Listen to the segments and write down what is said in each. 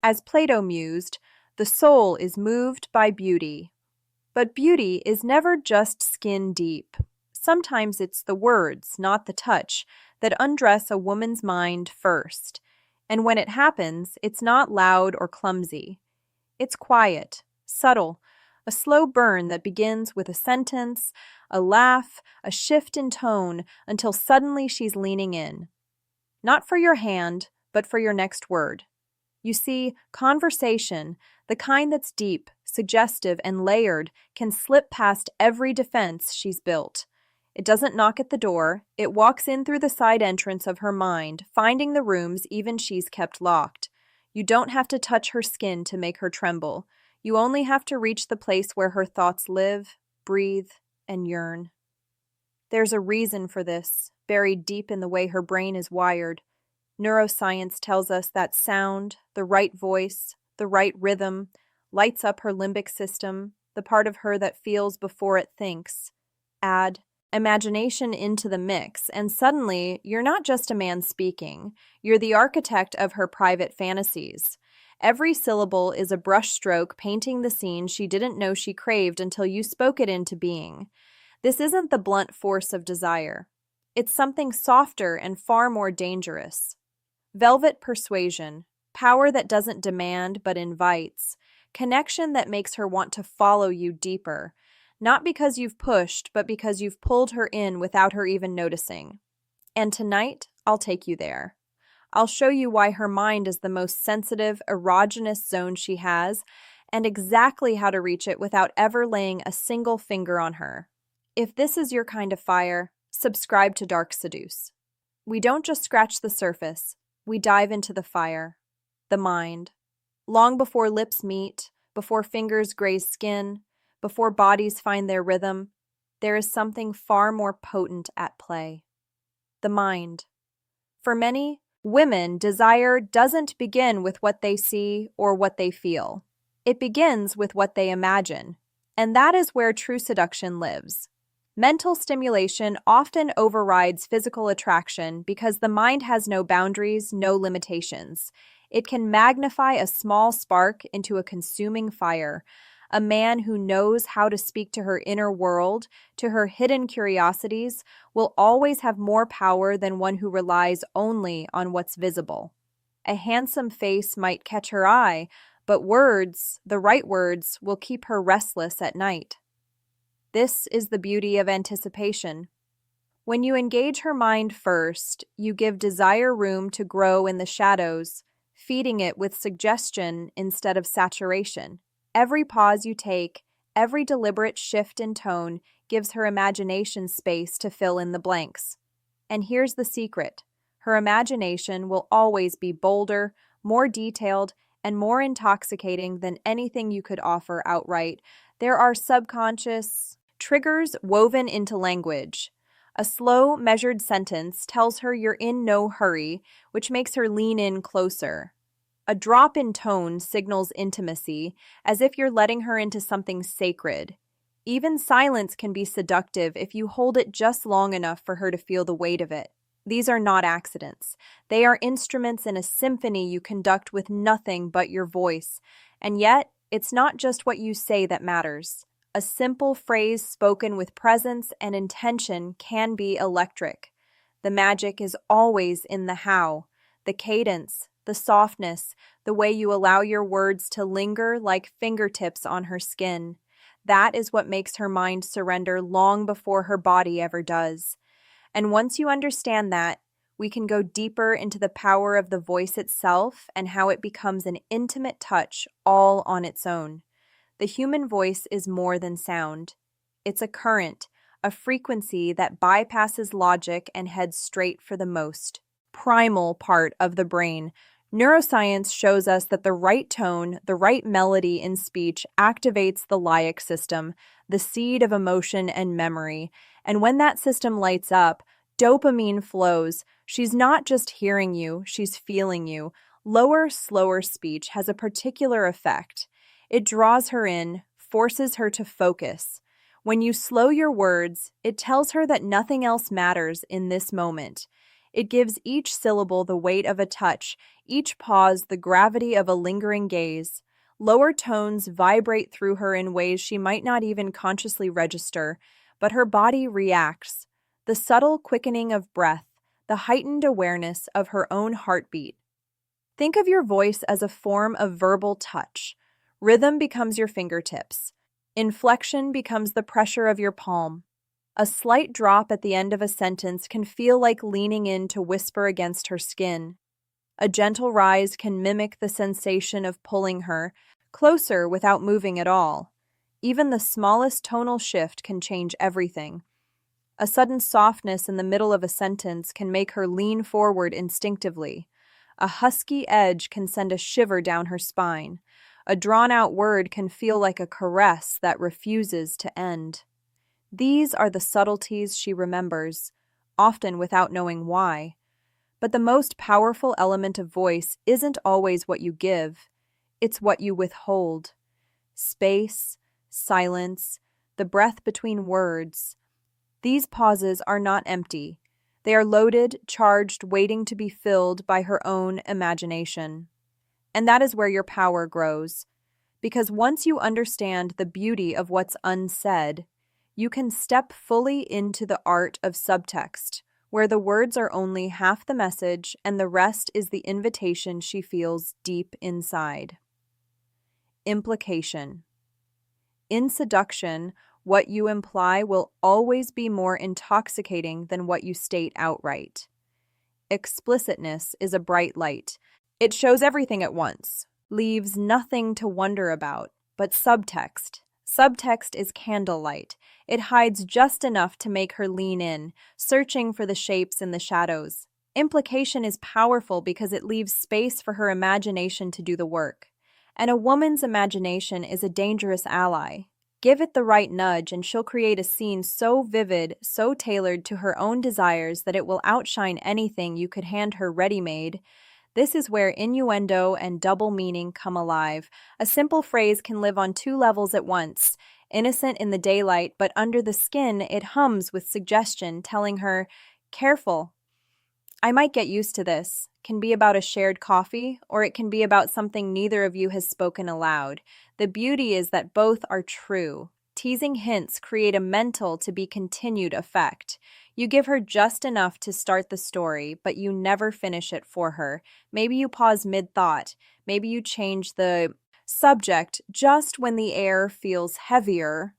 As Plato mused, the soul is moved by beauty. But beauty is never just skin deep. Sometimes it's the words, not the touch, that undress a woman's mind first. And when it happens, it's not loud or clumsy. It's quiet, subtle, a slow burn that begins with a sentence, a laugh, a shift in tone, until suddenly she's leaning in. Not for your hand, but for your next word. You see, conversation, the kind that's deep, suggestive, and layered, can slip past every defense she's built. It doesn't knock at the door, it walks in through the side entrance of her mind, finding the rooms even she's kept locked. You don't have to touch her skin to make her tremble. You only have to reach the place where her thoughts live, breathe, and yearn. There's a reason for this, buried deep in the way her brain is wired. Neuroscience tells us that sound, the right voice, the right rhythm, lights up her limbic system, the part of her that feels before it thinks. Add imagination into the mix, and suddenly you're not just a man speaking, you're the architect of her private fantasies. Every syllable is a brushstroke painting the scene she didn't know she craved until you spoke it into being. This isn't the blunt force of desire. It's something softer and far more dangerous. Velvet persuasion, power that doesn't demand but invites, connection that makes her want to follow you deeper, not because you've pushed, but because you've pulled her in without her even noticing. And tonight, I'll take you there. I'll show you why her mind is the most sensitive, erogenous zone she has, and exactly how to reach it without ever laying a single finger on her. If this is your kind of fire, subscribe to Dark Seduce. We don't just scratch the surface, we dive into the fire, the mind. Long before lips meet, before fingers graze skin, before bodies find their rhythm, there is something far more potent at play. The mind. For many, women, desire doesn't begin with what they see or what they feel. It begins with what they imagine, and that is where true seduction lives. Mental stimulation often overrides physical attraction because the mind has no boundaries, no limitations. It can magnify a small spark into a consuming fire. A man who knows how to speak to her inner world, to her hidden curiosities, will always have more power than one who relies only on what's visible. A handsome face might catch her eye, but words, the right words, will keep her restless at night. This is the beauty of anticipation. When you engage her mind first, you give desire room to grow in the shadows, feeding it with suggestion instead of saturation. Every pause you take, every deliberate shift in tone gives her imagination space to fill in the blanks. And here's the secret. Her imagination will always be bolder, more detailed, and more intoxicating than anything you could offer outright. There are subconscious triggers woven into language. A slow, measured sentence tells her you're in no hurry, which makes her lean in closer. A drop in tone signals intimacy, as if you're letting her into something sacred. Even silence can be seductive if you hold it just long enough for her to feel the weight of it. These are not accidents. They are instruments in a symphony you conduct with nothing but your voice. And yet, it's not just what you say that matters. A simple phrase spoken with presence and intention can be electric. The magic is always in the how, the cadence, the softness, the way you allow your words to linger like fingertips on her skin. That is what makes her mind surrender long before her body ever does. And once you understand that, we can go deeper into the power of the voice itself and how it becomes an intimate touch all on its own. The human voice is more than sound. It's a current, a frequency that bypasses logic and heads straight for the most primal part of the brain. Neuroscience shows us that the right tone, the right melody in speech activates the limbic system, the seed of emotion and memory. And when that system lights up, dopamine flows. She's not just hearing you, she's feeling you. Lower, slower speech has a particular effect. It draws her in, forces her to focus. When you slow your words, it tells her that nothing else matters in this moment. It gives each syllable the weight of a touch, each pause the gravity of a lingering gaze. Lower tones vibrate through her in ways she might not even consciously register, but her body reacts. The subtle quickening of breath, the heightened awareness of her own heartbeat. Think of your voice as a form of verbal touch. Rhythm becomes your fingertips. Inflection becomes the pressure of your palm. A slight drop at the end of a sentence can feel like leaning in to whisper against her skin. A gentle rise can mimic the sensation of pulling her closer without moving at all. Even the smallest tonal shift can change everything. A sudden softness in the middle of a sentence can make her lean forward instinctively. A husky edge can send a shiver down her spine. A drawn-out word can feel like a caress that refuses to end. These are the subtleties she remembers, often without knowing why. But the most powerful element of voice isn't always what you give, it's what you withhold. Space, silence, the breath between words. These pauses are not empty. They are loaded, charged, waiting to be filled by her own imagination. And that is where your power grows. Because once you understand the beauty of what's unsaid, you can step fully into the art of subtext, where the words are only half the message and the rest is the invitation she feels deep inside. Implication. In seduction, what you imply will always be more intoxicating than what you state outright. Explicitness is a bright light. It shows everything at once, leaves nothing to wonder about, but Subtext is candlelight. It hides just enough to make her lean in, searching for the shapes in the shadows. Implication is powerful because it leaves space for her imagination to do the work. And a woman's imagination is a dangerous ally. Give it the right nudge and she'll create a scene so vivid, so tailored to her own desires that it will outshine anything you could hand her ready-made. This is where innuendo and double meaning come alive. A simple phrase can live on two levels at once. Innocent in the daylight, but under the skin, it hums with suggestion, telling her, "Careful. I might get used to this." Can be about a shared coffee, or it can be about something neither of you has spoken aloud. The beauty is that both are true. Teasing hints create a mental to be continued effect. You give her just enough to start the story, but you never finish it for her. Maybe you pause mid-thought. Maybe you change the subject just when the air feels heavier.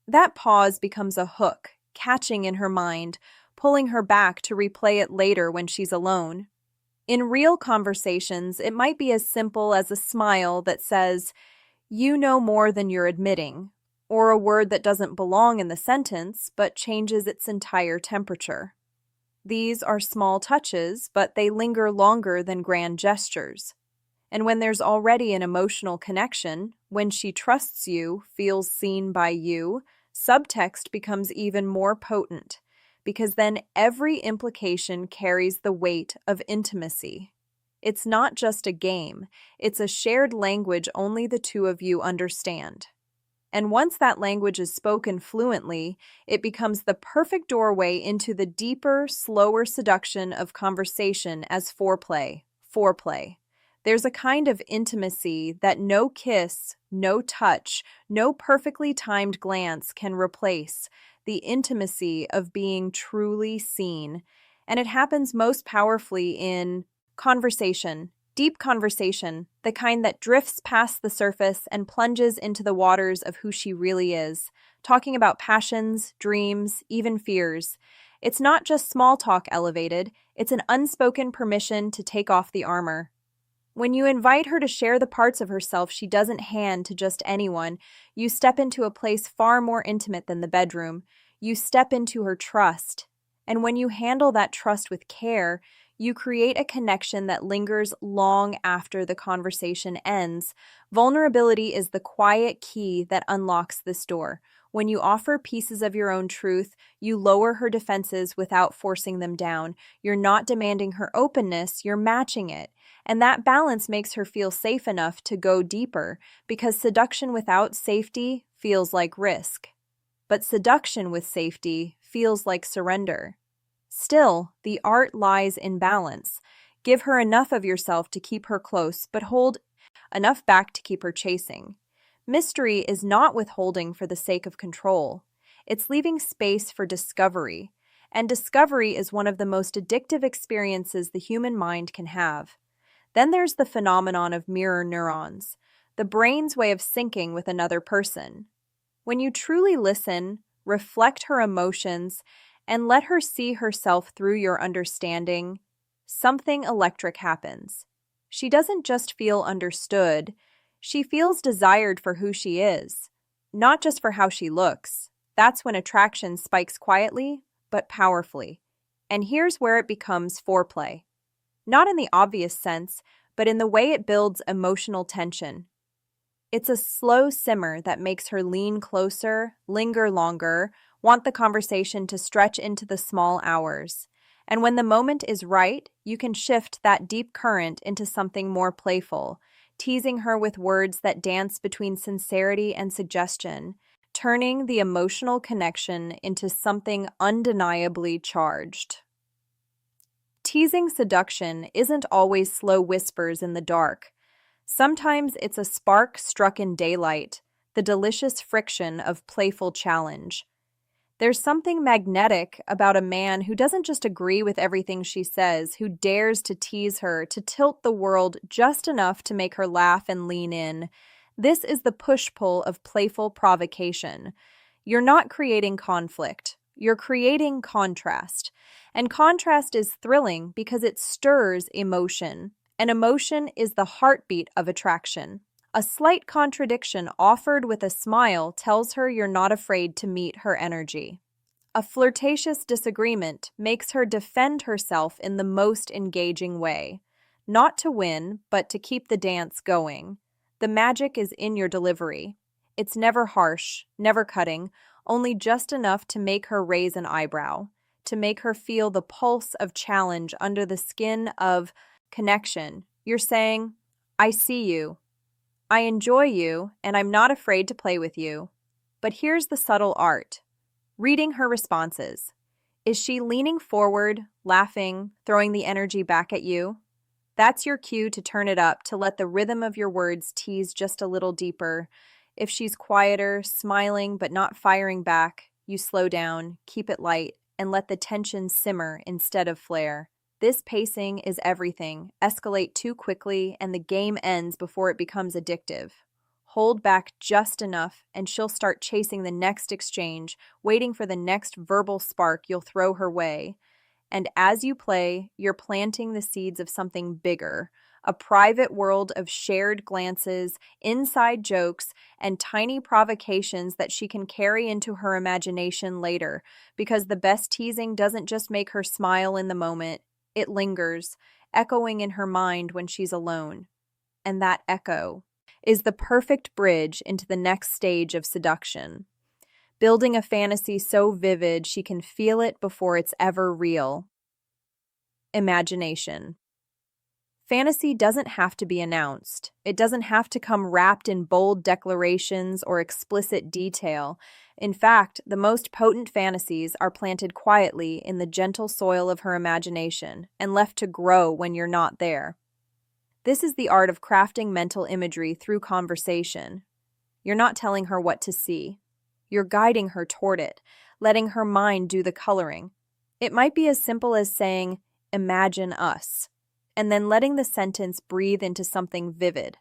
That pause becomes a hook, catching in her mind, pulling her back to replay it later when she's alone. In real conversations, it might be as simple as a smile that says, "You know more than you're admitting," or a word that doesn't belong in the sentence but changes its entire temperature. These are small touches, but they linger longer than grand gestures. And when there's already an emotional connection, when she trusts you, feels seen by you, subtext becomes even more potent, because then every implication carries the weight of intimacy. It's not just a game, it's a shared language only the two of you understand. And once that language is spoken fluently, it becomes the perfect doorway into the deeper, slower seduction of conversation as foreplay. There's a kind of intimacy that no kiss, no touch, no perfectly timed glance can replace, the intimacy of being truly seen. And it happens most powerfully in conversation, deep conversation, the kind that drifts past the surface and plunges into the waters of who she really is, talking about passions, dreams, even fears. It's not just small talk elevated, it's an unspoken permission to take off the armor. When you invite her to share the parts of herself she doesn't hand to just anyone, you step into a place far more intimate than the bedroom. You step into her trust. And when you handle that trust with care, you create a connection that lingers long after the conversation ends. Vulnerability is the quiet key that unlocks this door. When you offer pieces of your own truth, you lower her defenses without forcing them down. You're not demanding her openness, you're matching it. And that balance makes her feel safe enough to go deeper, because seduction without safety feels like risk. But seduction with safety feels like surrender. Still, the art lies in balance. Give her enough of yourself to keep her close, but hold enough back to keep her chasing. Mystery is not withholding for the sake of control. It's leaving space for discovery. And discovery is one of the most addictive experiences the human mind can have. Then there's the phenomenon of mirror neurons, the brain's way of syncing with another person. When you truly listen, reflect her emotions, and let her see herself through your understanding, something electric happens. She doesn't just feel understood, she feels desired for who she is, not just for how she looks. That's when attraction spikes quietly, but powerfully. And here's where it becomes foreplay. Not in the obvious sense, but in the way it builds emotional tension. It's a slow simmer that makes her lean closer, linger longer, want the conversation to stretch into the small hours. And when the moment is right, you can shift that deep current into something more playful, teasing her with words that dance between sincerity and suggestion, turning the emotional connection into something undeniably charged. Teasing seduction isn't always slow whispers in the dark. Sometimes it's a spark struck in daylight, the delicious friction of playful challenge. There's something magnetic about a man who doesn't just agree with everything she says, who dares to tease her, to tilt the world just enough to make her laugh and lean in. This is the push-pull of playful provocation. You're not creating conflict. You're creating contrast. And contrast is thrilling because it stirs emotion. And emotion is the heartbeat of attraction. A slight contradiction offered with a smile tells her you're not afraid to meet her energy. A flirtatious disagreement makes her defend herself in the most engaging way. Not to win, but to keep the dance going. The magic is in your delivery. It's never harsh, never cutting, only just enough to make her raise an eyebrow, to make her feel the pulse of challenge under the skin of connection. You're saying, I see you. I enjoy you, and I'm not afraid to play with you. But here's the subtle art. Reading her responses. Is she leaning forward, laughing, throwing the energy back at you? That's your cue to turn it up, to let the rhythm of your words tease just a little deeper. If she's quieter, smiling but not firing back, you slow down, keep it light, and let the tension simmer instead of flare. This pacing is everything. Escalate too quickly, and the game ends before it becomes addictive. Hold back just enough, and she'll start chasing the next exchange, waiting for the next verbal spark you'll throw her way. And as you play, you're planting the seeds of something bigger, a private world of shared glances, inside jokes, and tiny provocations that she can carry into her imagination later, because the best teasing doesn't just make her smile in the moment, it lingers, echoing in her mind when she's alone. And that echo is the perfect bridge into the next stage of seduction. Building a fantasy so vivid she can feel it before it's ever real. Imagination. Fantasy doesn't have to be announced. It doesn't have to come wrapped in bold declarations or explicit detail. In fact, the most potent fantasies are planted quietly in the gentle soil of her imagination and left to grow when you're not there. This is the art of crafting mental imagery through conversation. You're not telling her what to see. You're guiding her toward it, letting her mind do the coloring. It might be as simple as saying, "Imagine us," and then letting the sentence breathe into something vivid.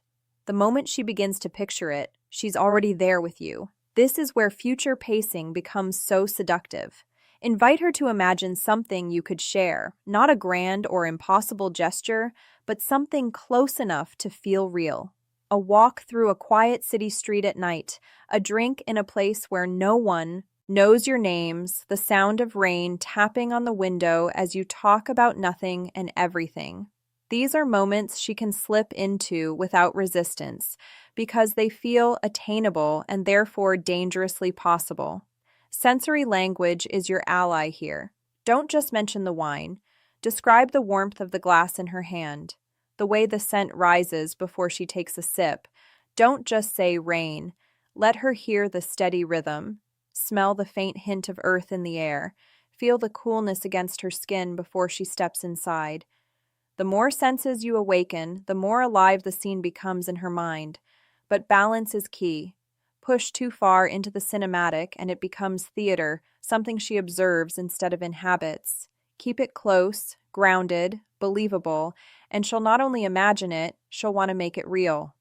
The moment she begins to picture it, she's already there with you. This is where future pacing becomes so seductive. Invite her to imagine something you could share, not a grand or impossible gesture, but something close enough to feel real. A walk through a quiet city street at night, a drink in a place where no one knows your names, the sound of rain tapping on the window as you talk about nothing and everything. These are moments she can slip into without resistance because they feel attainable and therefore dangerously possible. Sensory language is your ally here. Don't just mention the wine. Describe the warmth of the glass in her hand, the way the scent rises before she takes a sip. Don't just say rain. Let her hear the steady rhythm. Smell the faint hint of earth in the air. Feel the coolness against her skin before she steps inside. The more senses you awaken, the more alive the scene becomes in her mind. But balance is key. Push too far into the cinematic and it becomes theater, something she observes instead of inhabits. Keep it close, grounded, believable, and she'll not only imagine it, she'll want to make it real.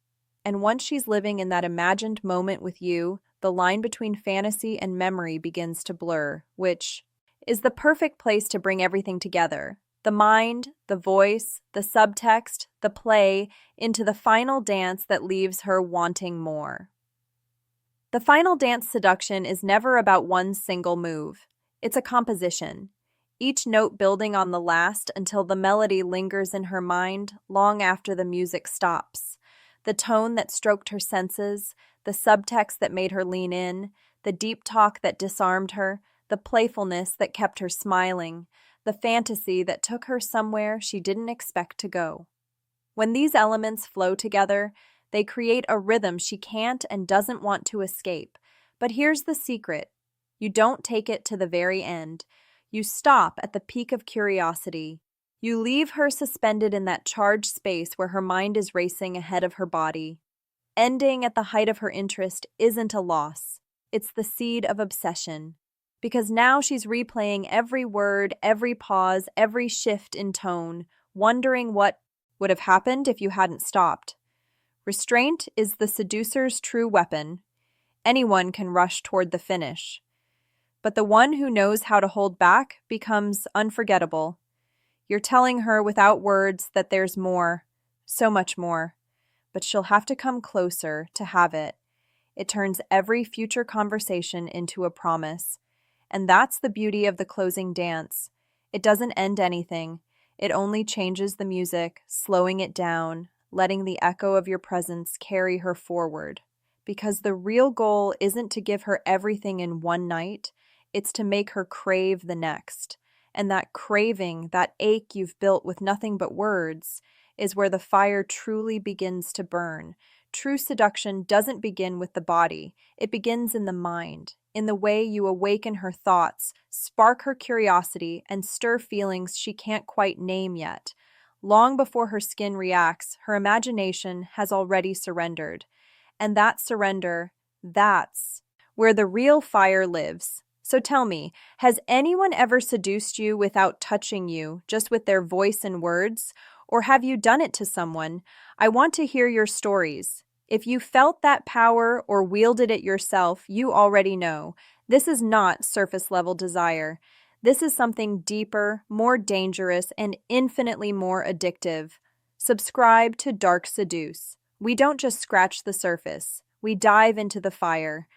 And once she's living in that imagined moment with you, the line between fantasy and memory begins to blur, which is the perfect place to bring everything together. The mind, the voice, the subtext, the play, into the final dance that leaves her wanting more. The final dance seduction is never about one single move. It's a composition, each note building on the last until the melody lingers in her mind long after the music stops. The tone that stroked her senses, the subtext that made her lean in, the deep talk that disarmed her, the playfulness that kept her smiling, the fantasy that took her somewhere she didn't expect to go. When these elements flow together, they create a rhythm she can't and doesn't want to escape. But here's the secret. You don't take it to the very end. You stop at the peak of curiosity. You leave her suspended in that charged space where her mind is racing ahead of her body. Ending at the height of her interest isn't a loss. It's the seed of obsession. Because now she's replaying every word, every pause, every shift in tone, wondering what would have happened if you hadn't stopped. Restraint is the seducer's true weapon. Anyone can rush toward the finish. But the one who knows how to hold back becomes unforgettable. You're telling her without words that there's more, so much more. But she'll have to come closer to have it. It turns every future conversation into a promise. And that's the beauty of the closing dance. It doesn't end anything. It only changes the music, slowing it down, letting the echo of your presence carry her forward. Because the real goal isn't to give her everything in one night, it's to make her crave the next. And that craving, that ache you've built with nothing but words, is where the fire truly begins to burn. True seduction doesn't begin with the body. It begins in the mind, in the way you awaken her thoughts, spark her curiosity, and stir feelings she can't quite name yet. Long before her skin reacts, her imagination has already surrendered. And that surrender, that's where the real fire lives. So tell me, has anyone ever seduced you without touching you, just with their voice and words? Or have you done it to someone? I want to hear your stories. If you felt that power or wielded it yourself, you already know. This is not surface-level desire. This is something deeper, more dangerous, and infinitely more addictive. Subscribe to Dark Seduce. We don't just scratch the surface. We dive into the fire.